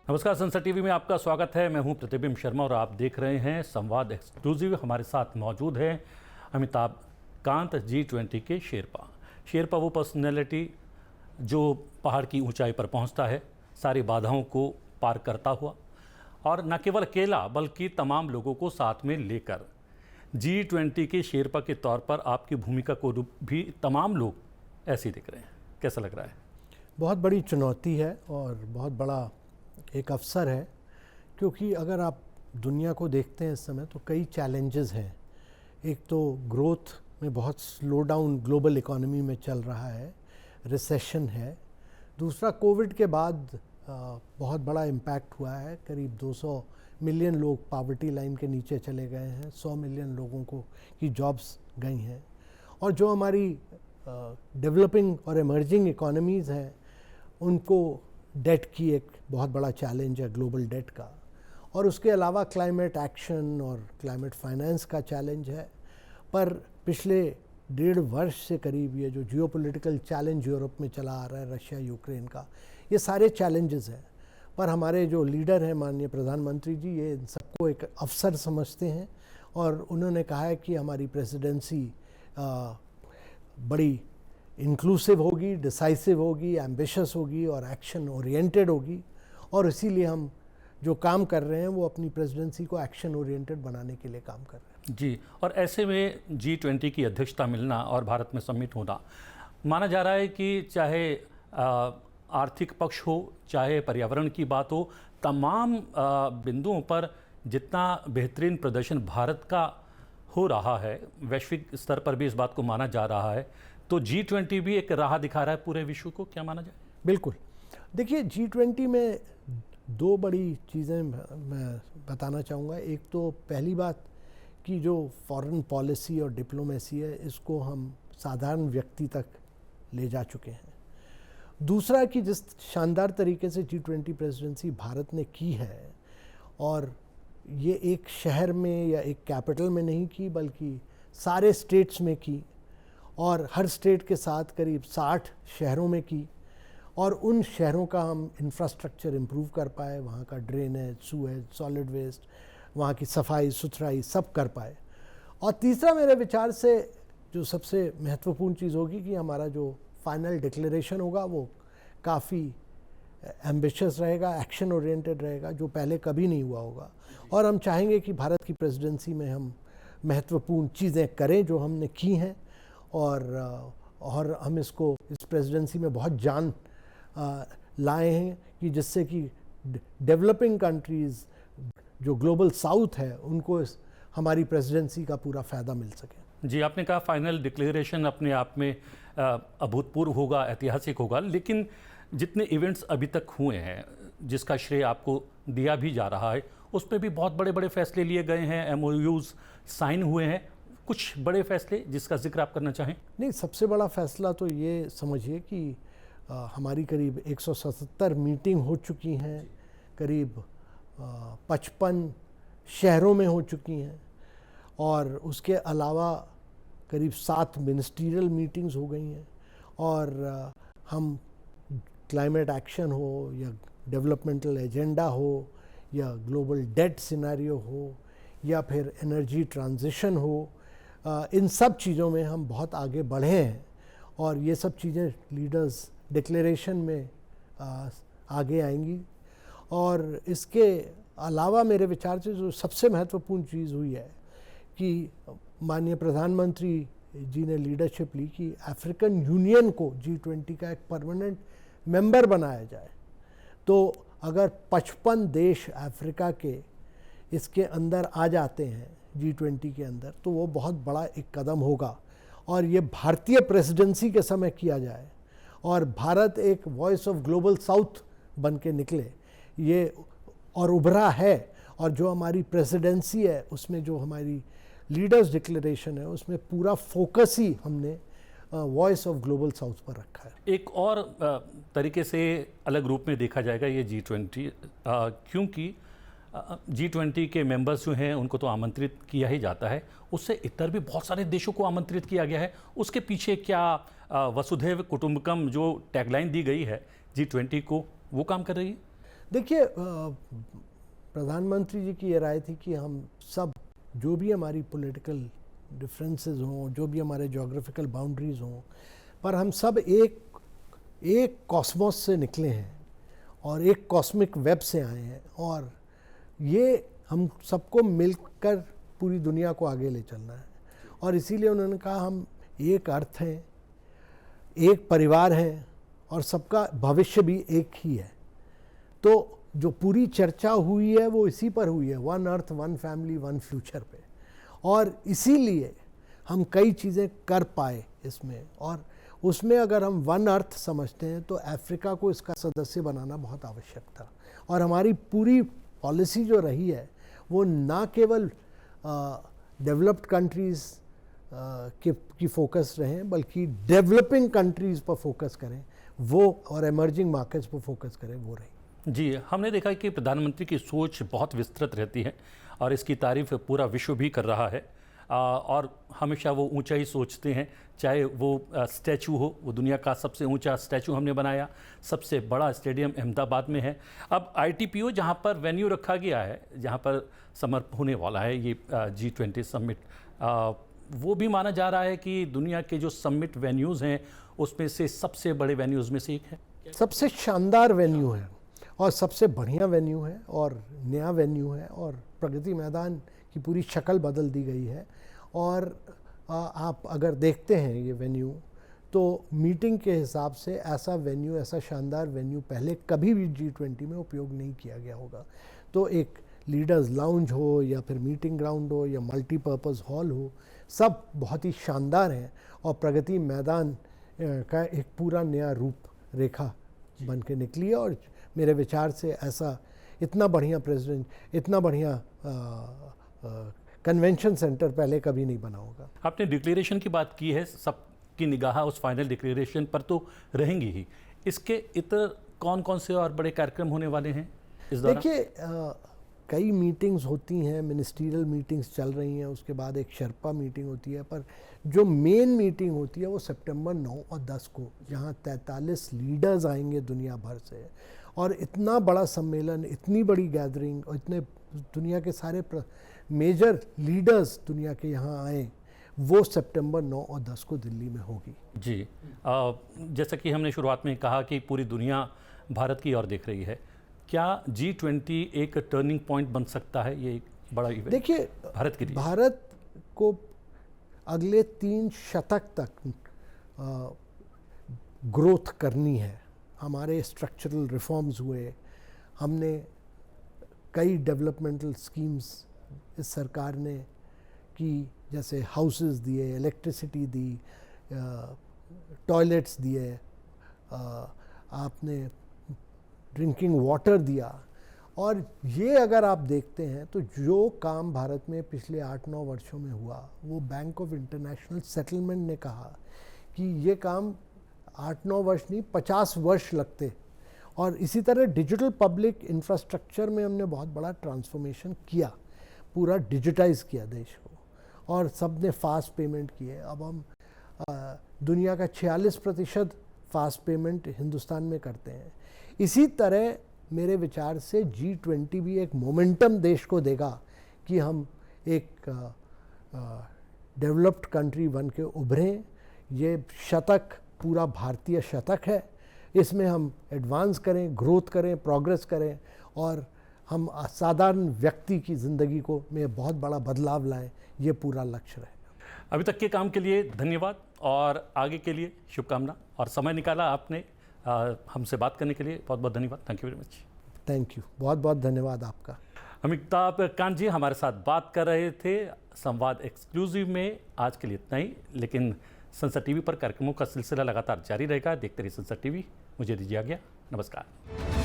नमस्कार, संसद टीवी में आपका स्वागत है। मैं हूं प्रतिबिंब शर्मा और आप देख रहे हैं संवाद एक्सक्लूसिव। हमारे साथ मौजूद हैं अमिताभ कांत, G20 के शेरपा वो पर्सनैलिटी जो पहाड़ की ऊंचाई पर पहुंचता है, सारी बाधाओं को पार करता हुआ, और न केवल अकेला बल्कि तमाम लोगों को साथ में लेकर। G20 के शेरपा के तौर पर आपकी भूमिका को भी तमाम लोग ऐसे ही देख रहे हैं। कैसा लग रहा है? बहुत बड़ी चुनौती है और बहुत बड़ा एक अवसर है, क्योंकि अगर आप दुनिया को देखते हैं इस समय तो कई चैलेंजेस हैं। एक तो ग्रोथ में बहुत स्लो डाउन ग्लोबल इकोनॉमी में चल रहा है, रिसेशन है। दूसरा, कोविड के बाद बहुत बड़ा इम्पैक्ट हुआ है। करीब 200 मिलियन लोग पॉवर्टी लाइन के नीचे चले गए हैं, 100 मिलियन लोगों को की जॉब्स गई हैं। और जो हमारी डेवलपिंग और इमर्जिंग इकोनॉमीज़ हैं, उनको डेट की एक बहुत बड़ा चैलेंज है, ग्लोबल डेट का। और उसके अलावा क्लाइमेट एक्शन और क्लाइमेट फाइनेंस का चैलेंज है। पर पिछले 1.5 वर्ष से करीब ये जो जियोपॉलिटिकल चैलेंज यूरोप में चला आ रहा है, रशिया यूक्रेन का, ये सारे चैलेंजेस हैं। पर हमारे जो लीडर हैं, माननीय प्रधानमंत्री जी, ये इन सबको एक अवसर समझते हैं और उन्होंने कहा है कि हमारी प्रेसिडेंसी बड़ी इंक्लूसिव होगी, डिसाइसिव होगी, एम्बिशियस होगी और एक्शन ओरिएंटेड होगी। और इसीलिए हम जो काम कर रहे हैं वो अपनी प्रेसिडेंसी को एक्शन ओरिएंटेड बनाने के लिए काम कर रहे हैं। जी, और ऐसे में G20 की अध्यक्षता मिलना और भारत में समिट होना, माना जा रहा है कि चाहे आर्थिक पक्ष हो, चाहे पर्यावरण की बात हो, तमाम बिंदुओं पर जितना बेहतरीन प्रदर्शन भारत का हो रहा है, वैश्विक स्तर पर भी इस बात को माना जा रहा है, तो G20 भी एक राह दिखा रहा है पूरे विश्व को, क्या माना जाए? बिल्कुल। देखिए, G20 में 2 बड़ी चीज़ें मैं बताना चाहूँगा। एक तो पहली बात कि जो फॉरेन पॉलिसी और डिप्लोमेसी है, इसको हम साधारण व्यक्ति तक ले जा चुके हैं। दूसरा कि जिस शानदार तरीके से G20 प्रेसिडेंसी भारत ने की है, और ये एक शहर में या एक कैपिटल में नहीं की, बल्कि सारे स्टेट्स में की, और हर स्टेट के साथ करीब 60 शहरों में की। और उन शहरों का हम इंफ्रास्ट्रक्चर इम्प्रूव कर पाए, वहाँ का ड्रेनेज, सूएज, सॉलिड वेस्ट, वहाँ की सफाई सुथराई सब कर पाए। और तीसरा, मेरे विचार से जो सबसे महत्वपूर्ण चीज़ होगी कि हमारा जो फाइनल डिक्लेरेशन होगा वो काफ़ी एम्बिशियस रहेगा, एक्शन ओरिएंटेड रहेगा, जो पहले कभी नहीं हुआ होगा। और हम चाहेंगे कि भारत की प्रेसिडेंसी में हम महत्वपूर्ण चीज़ें करें जो हमने की हैं, और हम इसको इस प्रेसिडेंसी में बहुत जान लाए हैं कि जिससे कि डेवलपिंग कंट्रीज़, जो ग्लोबल साउथ है, उनको हमारी प्रेसिडेंसी का पूरा फ़ायदा मिल सके। जी, आपने कहा फाइनल डिक्लेरेशन अपने आप में अभूतपूर्व होगा, ऐतिहासिक होगा, लेकिन जितने इवेंट्स अभी तक हुए हैं, जिसका श्रेय आपको दिया भी जा रहा है, उस पर भी बहुत बड़े बड़े फैसले लिए गए हैं, MOUs साइन हुए हैं। कुछ बड़े फैसले जिसका जिक्र आप करना चाहें? नहीं, सबसे बड़ा फैसला तो ये समझिए कि हमारी करीब 177 मीटिंग हो चुकी हैं, करीब 55 शहरों में हो चुकी हैं, और उसके अलावा करीब 7 मिनिस्ट्रियल मीटिंग्स हो गई हैं। और हम क्लाइमेट एक्शन हो या डेवलपमेंटल एजेंडा हो या ग्लोबल डेट सिनेरियो हो या फिर एनर्जी ट्रांजिशन हो, इन सब चीज़ों में हम बहुत आगे बढ़े हैं। और ये सब चीज़ें लीडर्स डिक्लेरेशन में आगे आएंगी। और इसके अलावा मेरे विचार से जो सबसे महत्वपूर्ण चीज़ हुई है कि माननीय प्रधानमंत्री जी ने लीडरशिप ली कि अफ्रीकन यूनियन को G20 का एक परमानेंट मेंबर बनाया जाए। तो अगर 55 देश अफ्रीका के इसके अंदर आ जाते हैं G20 के अंदर, तो वो बहुत बड़ा एक कदम होगा। और ये भारतीय प्रेसिडेंसी के समय किया जाए और भारत एक वॉइस ऑफ ग्लोबल साउथ बन के निकले, ये और उभरा है। और जो हमारी प्रेसिडेंसी है, उसमें जो हमारी लीडर्स डिक्लेरेशन है, उसमें पूरा फोकस ही हमने वॉइस ऑफ ग्लोबल साउथ पर रखा है। एक और तरीके से अलग रूप में देखा जाएगा ये G20, क्योंकि G20 के मेंबर्स जो हैं उनको तो आमंत्रित किया ही जाता है, उससे इतर भी बहुत सारे देशों को आमंत्रित किया गया है। उसके पीछे क्या वसुधैव कुटुंबकम जो टैगलाइन दी गई है G20 को, वो काम कर रही है? देखिए, प्रधानमंत्री जी की ये राय थी कि हम सब, जो भी हमारी पॉलिटिकल डिफरेंसेस हों, जो भी हमारे ज्योग्राफिकल बाउंड्रीज हों, पर हम सब एक कॉस्मोस से निकले हैं और एक कॉस्मिक वेब से आए हैं, और ये हम सबको मिलकर पूरी दुनिया को आगे ले चलना है। और इसीलिए उन्होंने कहा हम एक अर्थ हैं, एक परिवार हैं, और सबका भविष्य भी एक ही है। तो जो पूरी चर्चा हुई है वो इसी पर हुई है, one earth one family one future पे, और इसीलिए हम कई चीज़ें कर पाए इसमें। और उसमें अगर हम वन अर्थ समझते हैं तो अफ्रीका को इसका सदस्य बनाना बहुत आवश्यक था। और हमारी पूरी पॉलिसी जो रही है वो ना केवल डेवलप्ड कंट्रीज़ की फोकस रहें, बल्कि डेवलपिंग कंट्रीज़ पर फोकस करें वो, और एमर्जिंग मार्केट्स पर फोकस करें वो रही। जी, हमने देखा कि प्रधानमंत्री की सोच बहुत विस्तृत रहती है और इसकी तारीफ पूरा विश्व भी कर रहा है, और हमेशा वो ऊंचा ही सोचते हैं। चाहे वो स्टैचू हो, वो दुनिया का सबसे ऊंचा स्टैचू हमने बनाया, सबसे बड़ा स्टेडियम अहमदाबाद में है। अब ITPO जहां पर वेन्यू रखा गया है, जहां पर समर्पण होने वाला है ये G20 समिट, वो भी माना जा रहा है कि दुनिया के जो समिट वेन्यूज़ हैं उसमें से सबसे बड़े वेन्यूज़ में से एक है। सबसे शानदार वेन्यू है और सबसे बढ़िया वेन्यू है और नया वेन्यू है, और प्रगति मैदान की पूरी शक्ल बदल दी गई है। और आप अगर देखते हैं ये वेन्यू, तो मीटिंग के हिसाब से ऐसा वेन्यू, ऐसा शानदार वेन्यू पहले कभी भी G20 में उपयोग नहीं किया गया होगा। तो एक लीडर्स लाउंज हो या फिर मीटिंग ग्राउंड हो या मल्टीपर्पज़ हॉल हो, सब बहुत ही शानदार हैं, और प्रगति मैदान का एक पूरा नया रूप रेखा बन के निकली है। और मेरे विचार से ऐसा इतना बढ़िया प्रेसिडेंट, इतना बढ़िया कन्वेंशन सेंटर पहले कभी नहीं बना होगा। आपने डिक्लेरेशन की बात की है, सबकी निगाह उस फाइनल डिक्लेरेशन पर तो रहेंगी ही। इसके इतर कौन कौन से और बड़े कार्यक्रम होने वाले हैं इस दौरान? देखिए, कई मीटिंग्स होती हैं, मिनिस्ट्रियल मीटिंग्स चल रही हैं, उसके बाद एक शर्पा मीटिंग होती है, पर जो मेन मीटिंग होती है वो सितंबर 9 और 10 को, जहां 43 लीडर्स आएंगे दुनिया भर से, और इतना बड़ा सम्मेलन, इतनी बड़ी गैदरिंग, और इतने दुनिया के सारे मेजर लीडर्स दुनिया के यहाँ आए, वो सितंबर 9 और 10 को दिल्ली में होगी। जी, जैसा कि हमने शुरुआत में कहा कि पूरी दुनिया भारत की ओर देख रही है, क्या G20 एक टर्निंग पॉइंट बन सकता है? ये एक बड़ा इवेंट देखिए, भारत के लिए, भारत को अगले 3 शतक तक ग्रोथ करनी है। हमारे स्ट्रक्चरल रिफॉर्म्स हुए, हमने कई डेवलपमेंटल स्कीम्स इस सरकार ने की, जैसे हाउसेस दिए, इलेक्ट्रिसिटी दी, टॉयलेट्स दिए, आपने ड्रिंकिंग वाटर दिया। और ये अगर आप देखते हैं तो जो काम भारत में पिछले 8-9 वर्षों में हुआ, वो बैंक ऑफ इंटरनेशनल सेटलमेंट ने कहा कि ये काम 8-9 वर्ष नहीं, 50 वर्ष लगते। और इसी तरह डिजिटल पब्लिक इंफ्रास्ट्रक्चर में हमने बहुत बड़ा ट्रांसफॉर्मेशन किया, पूरा डिजिटाइज किया देश को, और सब ने फास्ट पेमेंट किए। अब हम दुनिया का 46% फास्ट पेमेंट हिंदुस्तान में करते हैं। इसी तरह मेरे विचार से G20 भी एक मोमेंटम देश को देगा कि हम एक डेवलप्ड कंट्री बन के उभरें। ये शतक पूरा भारतीय शतक है, इसमें हम एडवांस करें, ग्रोथ करें, प्रोग्रेस करें, और हम साधारण व्यक्ति की ज़िंदगी को में बहुत बड़ा बदलाव लाएं, ये पूरा लक्ष्य रहेगा। अभी तक के काम के लिए धन्यवाद और आगे के लिए शुभकामना, और समय निकाला आपने हमसे बात करने के लिए, बहुत बहुत धन्यवाद। Thank you very much. Thank you, बहुत बहुत धन्यवाद आपका। अमिताभ कांत जी हमारे साथ बात कर रहे थे संवाद एक्सक्लूसिव में। आज के लिए इतना ही, लेकिन संसद टीवी पर कार्यक्रमों का सिलसिला लगातार जारी रहेगा। देखते रहिए संसद टीवी। मुझे दीजिए आज्ञा, नमस्कार।